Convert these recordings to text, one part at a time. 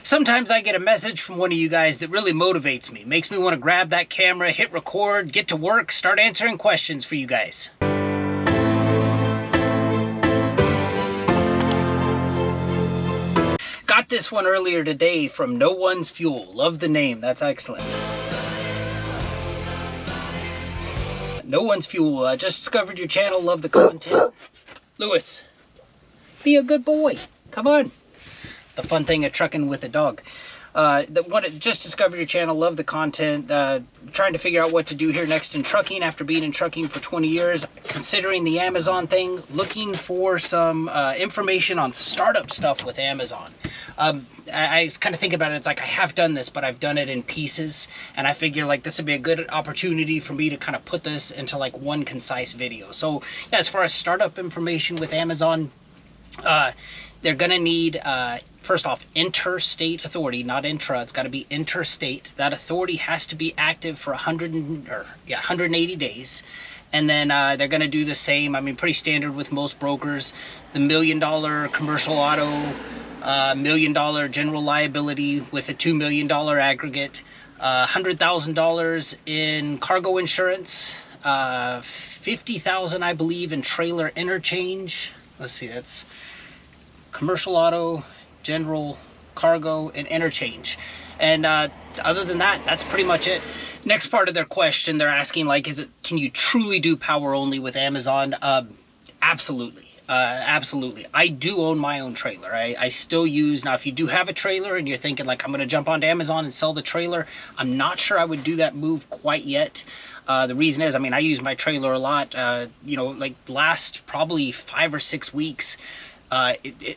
Sometimes I get a message from one of you guys that really motivates me, makes me want to grab that camera, hit record, get to work, start answering questions for you guys. Got this one earlier today from No One's Fuel. Love the name, that's excellent. No One's Fuel, I just discovered your channel, love the content. Lewis, be a good boy, come on. The fun thing of trucking with a dog. Just discovered your channel, love the content, trying to figure out what to do here next in trucking after being in trucking for 20 years, considering the Amazon thing, looking for some information on startup stuff with Amazon. I kind of think about it, it's like I have done this, but I've done it in pieces, and I figure like this would be a good opportunity for me to kind of put this into like one concise video. So yeah, as far as startup information with Amazon, they're gonna need, first off, interstate authority, not intra, it's gotta be interstate. That authority has to be active for 180 days. And then they're gonna do the same, I mean, pretty standard with most brokers, the $1 million commercial auto, $1 million general liability with a $2 million aggregate, $100,000 in cargo insurance, $50,000, I believe, in trailer interchange. Let's see, that's commercial auto, general, cargo, and interchange. And other than that, that's pretty much it. Next part of their question, they're asking like, can you truly do power only with Amazon? Absolutely. Absolutely. I do own my own trailer. I still use, now if you do have a trailer and you're thinking like, I'm going to jump onto Amazon and sell the trailer, I'm not sure I would do that move quite yet. The reason is, I mean, I use my trailer a lot, you know, like last probably 5 or 6 weeks,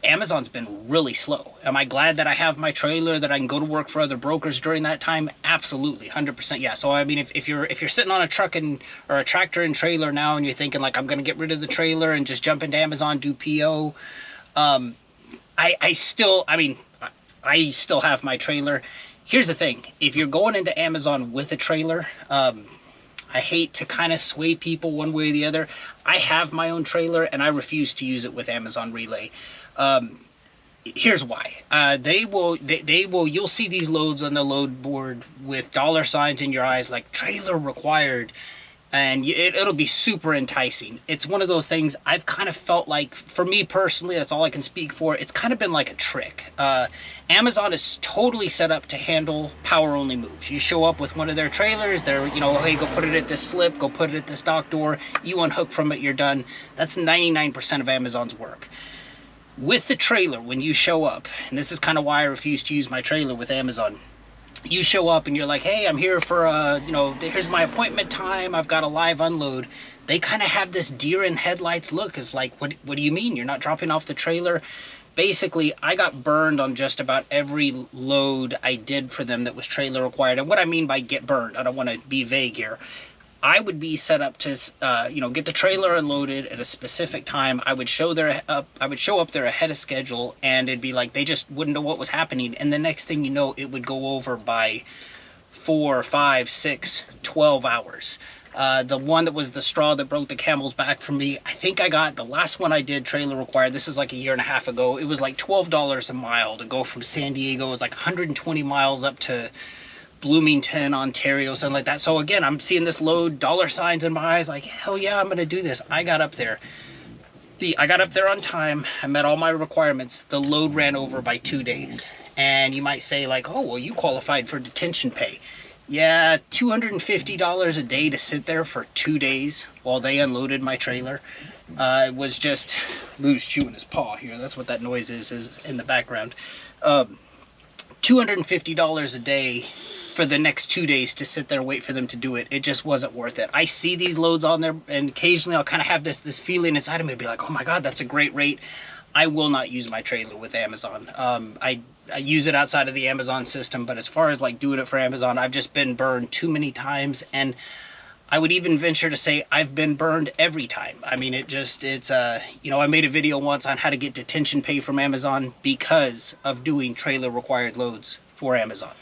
Amazon's been really slow. Am I glad that I have my trailer, that I can go to work for other brokers during that time? Absolutely, 100%. Yeah. So I mean, if you're sitting on a truck or a tractor and trailer now, and you're thinking like, I'm going to get rid of the trailer and just jump into Amazon, do PO, I still have my trailer. Here's the thing: if you're going into Amazon with a trailer, I hate to kind of sway people one way or the other. I have my own trailer and I refuse to use it with Amazon Relay. Here's why. You'll see these loads on the load board with $ in your eyes like trailer required, and it'll be super enticing. It's one of those things I've kind of felt like, for me personally, that's all I can speak for, it's kind of been like a trick. Amazon is totally set up to handle power only moves. You show up with one of their trailers, they're, you know, hey, go put it at this slip, go put it at this dock door, you unhook from it, you're done. That's 99% of Amazon's work. With the trailer, when you show up, and this is kind of why I refuse to use my trailer with Amazon, you show up and you're like, hey, I'm here for, you know, here's my appointment time, I've got a live unload. They kind of have this deer in headlights look of like, what do you mean? You're not dropping off the trailer? Basically, I got burned on just about every load I did for them that was trailer required. And what I mean by get burned, I don't want to be vague here. I would be set up to, you know, get the trailer unloaded at a specific time. I would show up there ahead of schedule, and it'd be like they just wouldn't know what was happening. And the next thing you know, it would go over by 4, 5, 6, 12 hours. The one that was the straw that broke the camel's back for me, I think I got the last one I did trailer required. This is like a year and a half ago. It was like $12 a mile to go from San Diego. It was like 120 miles up to Bloomington, Ontario, something like that. So again, I'm seeing this load, $ in my eyes, like, hell yeah, I'm gonna do this. I got up there. I got up there on time. I met all my requirements. The load ran over by 2 days. And you might say like, oh, well, you qualified for detention pay. Yeah, $250 a day to sit there for 2 days while they unloaded my trailer. It was just Lou's chewing his paw here. That's what that noise is in the background. $250 a day for the next 2 days to sit there and wait for them to do it. It just wasn't worth it. I see these loads on there, and occasionally I'll kind of have this feeling inside of me, be like, oh my God, that's a great rate. I will not use my trailer with Amazon. I use it outside of the Amazon system, but as far as like doing it for Amazon, I've just been burned too many times, and I would even venture to say I've been burned every time. I mean, it's you know, I made a video once on how to get detention pay from Amazon because of doing trailer required loads for Amazon.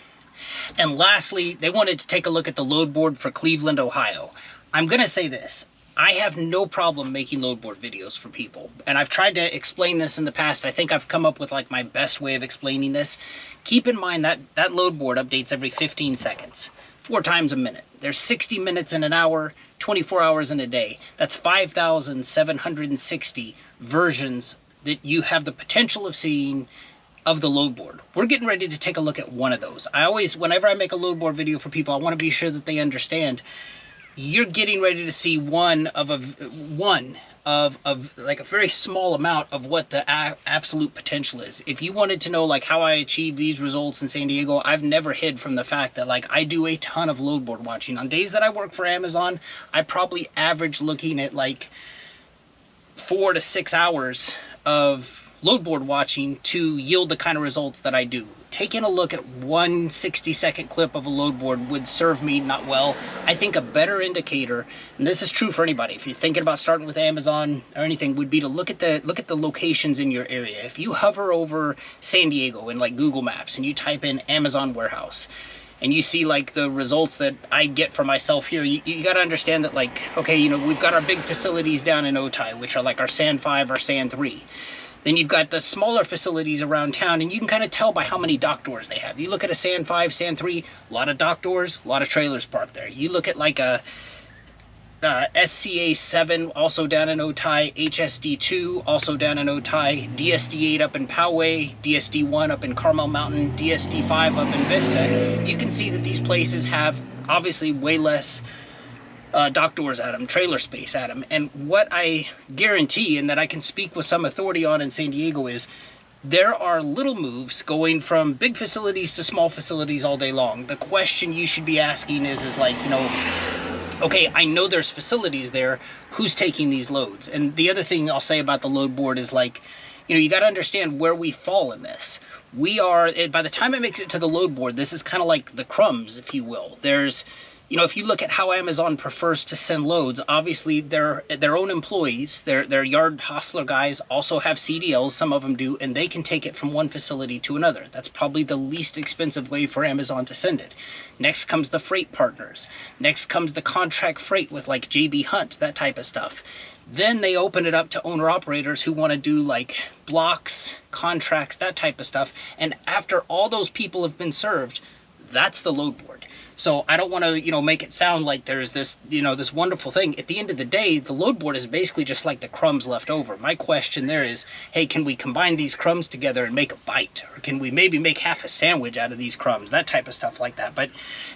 And lastly, they wanted to take a look at the load board for Cleveland, Ohio. I'm gonna say this, I have no problem making load board videos for people. And I've tried to explain this in the past. I think I've come up with like my best way of explaining this. Keep in mind that that load board updates every 15 seconds, 4 times a minute. There's 60 minutes in an hour, 24 hours in a day. That's 5,760 versions that you have the potential of seeing of the load board. We're getting ready to take a look at one of those. Whenever I make a load board video for people, I want to be sure that they understand you're getting ready to see one of like a very small amount of what the absolute potential is. If you wanted to know like how I achieved these results in San Diego, I've never hid from the fact that like I do a ton of load board watching. On days that I work for Amazon, I probably average looking at like 4 to 6 hours of load board watching to yield the kind of results that I do. Taking a look at one 60-second clip of a load board would serve me not well. I think a better indicator, and this is true for anybody, if you're thinking about starting with Amazon or anything, would be to look at the locations in your area. If you hover over San Diego in like Google Maps and you type in Amazon warehouse, and you see like the results that I get for myself here, you got to understand that like, okay, you know, we've got our big facilities down in Otay, which are like our San 5 or San 3. Then you've got the smaller facilities around town, and you can kind of tell by how many dock doors they have. You look at a San 5, San 3, a lot of dock doors, a lot of trailers parked there. You look at like a SCA 7, also down in Otay, HSD 2, also down in Otay, DSD 8 up in Poway, DSD 1 up in Carmel Mountain, DSD 5 up in Vista. You can see that these places have obviously way less dock doors at them, trailer space at them. And what I guarantee, and that I can speak with some authority on in San Diego, is there are little moves going from big facilities to small facilities all day long. The question you should be asking is like, you know, okay, I know there's facilities there, who's taking these loads? And the other thing I'll say about the load board is like, you know, you got to understand where we fall in this. We are, by the time it makes it to the load board, this is kind of like the crumbs, if you will. There's, you know, if you look at how Amazon prefers to send loads, obviously their own employees, their yard hostler guys also have CDLs, some of them do, and they can take it from one facility to another. That's probably the least expensive way for Amazon to send it. Next comes the freight partners. Next comes the contract freight with like JB Hunt, that type of stuff. Then they open it up to owner-operators who want to do like blocks, contracts, that type of stuff. And after all those people have been served, that's the load board. So I don't want to, you know, make it sound like there's this, you know, this wonderful thing. At the end of the day, the load board is basically just like the crumbs left over. My question there is, hey, can we combine these crumbs together and make a bite? Or can we maybe make half a sandwich out of these crumbs? That type of stuff like that. But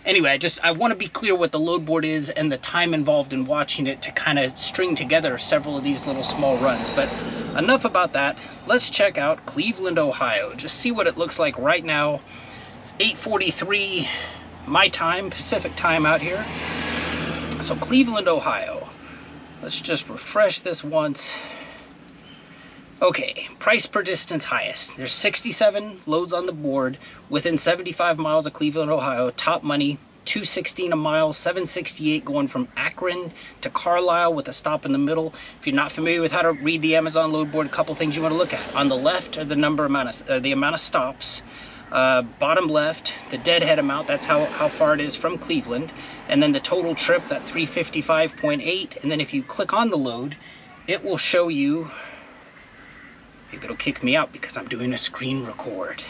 anyway, I want to be clear what the load board is and the time involved in watching it to kind of string together several of these little small runs. But enough about that. Let's check out Cleveland, Ohio. Just see what it looks like right now. It's 8:43 my time, Pacific time out here. So Cleveland, Ohio. Let's just refresh this once. Okay, price per distance highest. There's 67 loads on the board within 75 miles of Cleveland, Ohio. Top money, $2.16 a mile, $7.68 going from Akron to Carlisle with a stop in the middle. If you're not familiar with how to read the Amazon load board, a couple things you want to look at. On the left are the amount of stops. Bottom left, the deadhead amount, that's how far it is from Cleveland, and then the total trip, that 355.8, and then if you click on the load, it will show you, maybe it'll kick me out because I'm doing a screen record.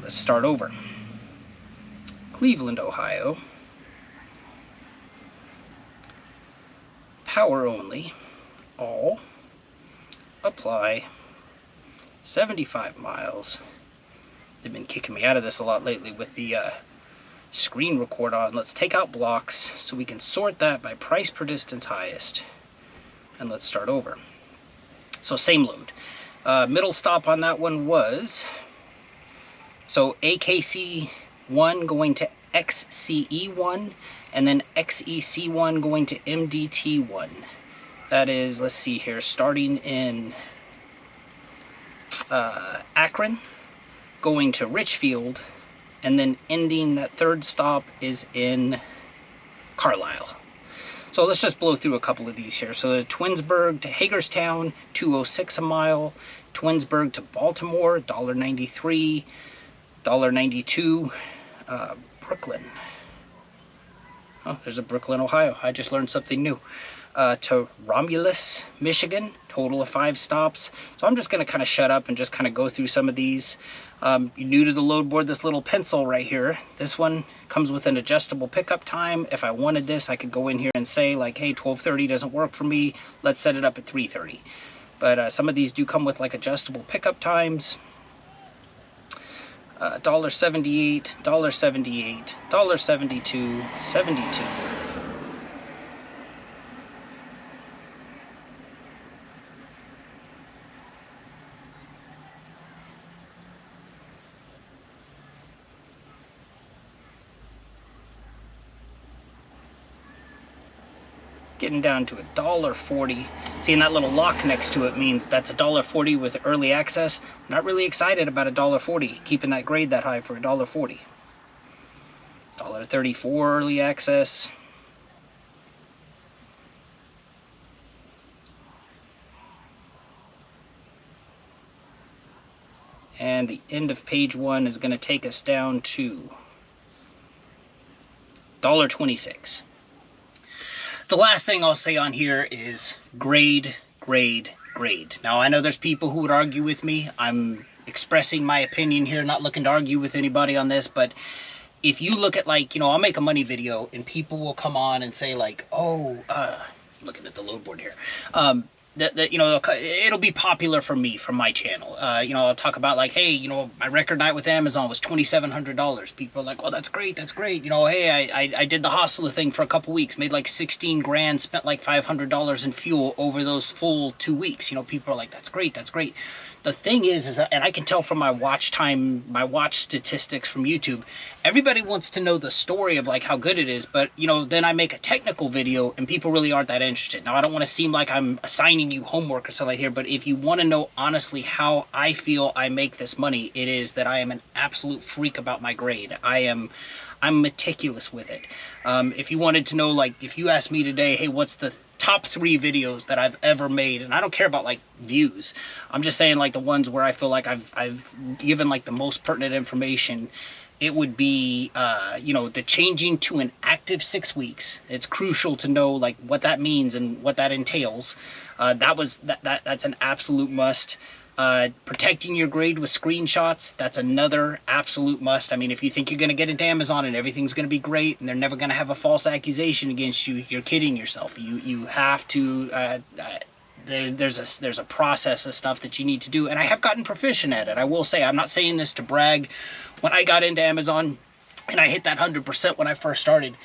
Let's start over. Cleveland, Ohio, power only, all, apply, 75 miles. They've been kicking me out of this a lot lately with the screen record on. Let's take out blocks so we can sort that by price per distance highest. And let's start over. So same load. Middle stop on that one was, so AKC1 going to XCE1, and then XEC1 going to MDT1. That is, let's see here, starting in Akron, going to Richfield, and then ending, that third stop is in Carlisle. So let's just blow through a couple of these here. So Twinsburg to Hagerstown, $2.06 a mile. Twinsburg to Baltimore, $1.93, $1.92. Brooklyn. Oh, there's a Brooklyn, Ohio. I just learned something new. To Romulus, Michigan, total of 5 stops. So I'm just going to kind of shut up and just kind of go through some of these. You're new to the load board, this little pencil right here. This one comes with an adjustable pickup time. If I wanted this, I could go in here and say like, hey, 12:30 doesn't work for me. Let's set it up at 3:30. But some of these do come with like adjustable pickup times. $1.78, $1.78, $1.72, 72. Getting down to $1.40. Seeing that little lock next to it means that's $1.40 with early access. I'm not really excited about $1.40, keeping that grade that high for $1.40. $1.34 early access. And the end of page 1 is going to take us down to $1.26. The last thing I'll say on here is grade, grade, grade. Now, I know there's people who would argue with me. I'm expressing my opinion here, not looking to argue with anybody on this, but if you look at, like, you know, I'll make a money video and people will come on and say like, oh, looking at the load board here, that you know, it'll be popular for me, from my channel. You know, I'll talk about like, hey, you know, my record night with Amazon was $2,700. People are like, oh, that's great, that's great. You know, hey, I did the hostler thing for a couple weeks, made like 16 grand, spent like $500 in fuel over those full 2 weeks. You know, people are like, that's great, that's great. The thing is, and I can tell from my watch time, my watch statistics from YouTube, everybody wants to know the story of like how good it is, but you know, then I make a technical video and people really aren't that interested. Now, I don't want to seem like I'm assigning you homework or something like here, but if you want to know honestly how I feel I make this money, it is that I am an absolute freak about my grade. I'm meticulous with it. If you wanted to know, like, if you asked me today, hey, what's the top 3 videos that I've ever made, and I don't care about like views, I'm just saying like the ones where I feel like I've given like the most pertinent information, it would be you know, the changing to an active 6 weeks. It's crucial to know like what that means and what that entails. That's an absolute must. Protecting your grade with screenshots, that's another absolute must. I mean, if you think you're going to get into Amazon and everything's going to be great and they're never going to have a false accusation against you, you're kidding yourself. You have to, there's a process of stuff that you need to do, and I have gotten proficient at it. I will say, I'm not saying this to brag. When I got into Amazon and I hit that 100% when I first started,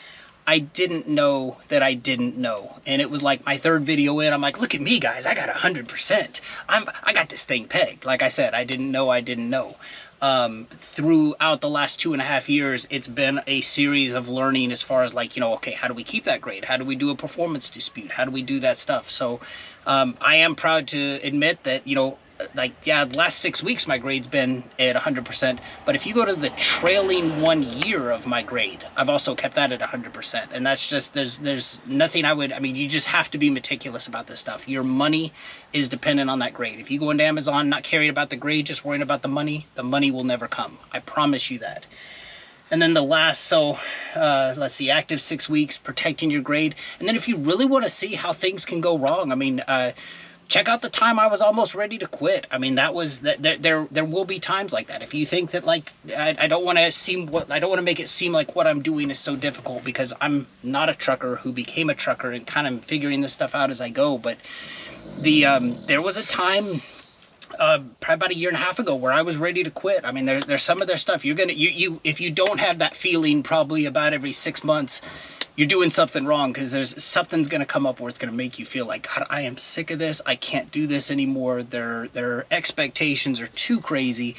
I didn't know that I didn't know. And it was like my 3rd video in, I'm like, look at me, guys, I got 100%. I got this thing pegged. Like I said, I didn't know I didn't know. Throughout the last 2.5 years, it's been a series of learning as far as like, you know, okay, how do we keep that grade? How do we do a performance dispute? How do we do that stuff? So I am proud to admit that, you know, like, yeah, the last 6 weeks my grade's been at 100%, but if you go to the trailing 1 year of my grade, I've also kept that at 100%. And that's just, there's nothing I mean, you just have to be meticulous about this stuff. Your money is dependent on that grade. If you go into Amazon not caring about the grade, just worrying about the money will never come. I promise you that. And then the last, so let's see, active 6 weeks, protecting your grade. And then if you really want to see how things can go wrong, I mean, check out the time I was almost ready to quit. I mean, that was there will be times like that. If you think that like I don't want to make it seem like what I'm doing is so difficult, because I'm not a trucker who became a trucker and kind of figuring this stuff out as I go. But there was a time probably about 1.5 years ago where I was ready to quit. I mean, there's some of their stuff if you don't have that feeling probably about every 6 months, you're doing something wrong, because something's going to come up where it's going to make you feel like, God, I am sick of this. I can't do this anymore. Their expectations are too crazy.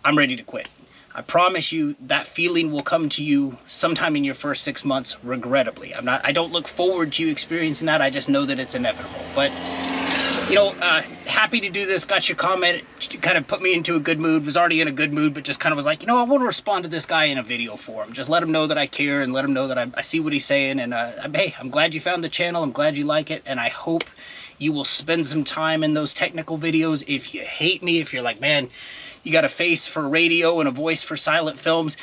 I'm ready to quit. I promise you that feeling will come to you sometime in your first 6 months, regrettably. I don't look forward to you experiencing that. I just know that it's inevitable. But you know, happy to do this. Got your comment, kind of put me into a good mood. Was already in a good mood, but just kind of was like, you know, I want to respond to this guy in a video form. Just let him know that I care and let him know that I see what he's saying. And hey, I'm glad you found the channel. I'm glad you like it. And I hope you will spend some time in those technical videos. If you hate me, if you're like, man, you got a face for radio and a voice for silent films,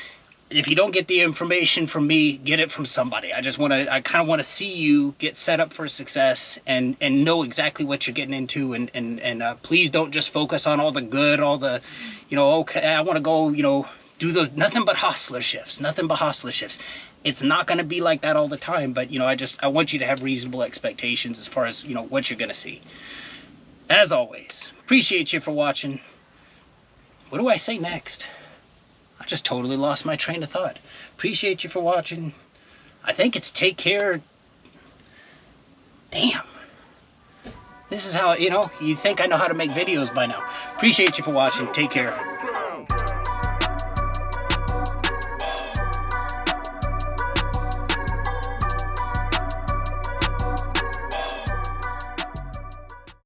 if you don't get the information from me, get it from somebody. I kind of want to see you get set up for success and know exactly what you're getting into. And please don't just focus on all the good, all the, okay, I want to go, do those, nothing but hustler shifts. It's not going to be like that all the time, but, I want you to have reasonable expectations as far as, what you're going to see. As always, appreciate you for watching. What do I say next? I just totally lost my train of thought. Appreciate you for watching. I think it's take care. Damn. This is how, you think I know how to make videos by now. Appreciate you for watching. Take care.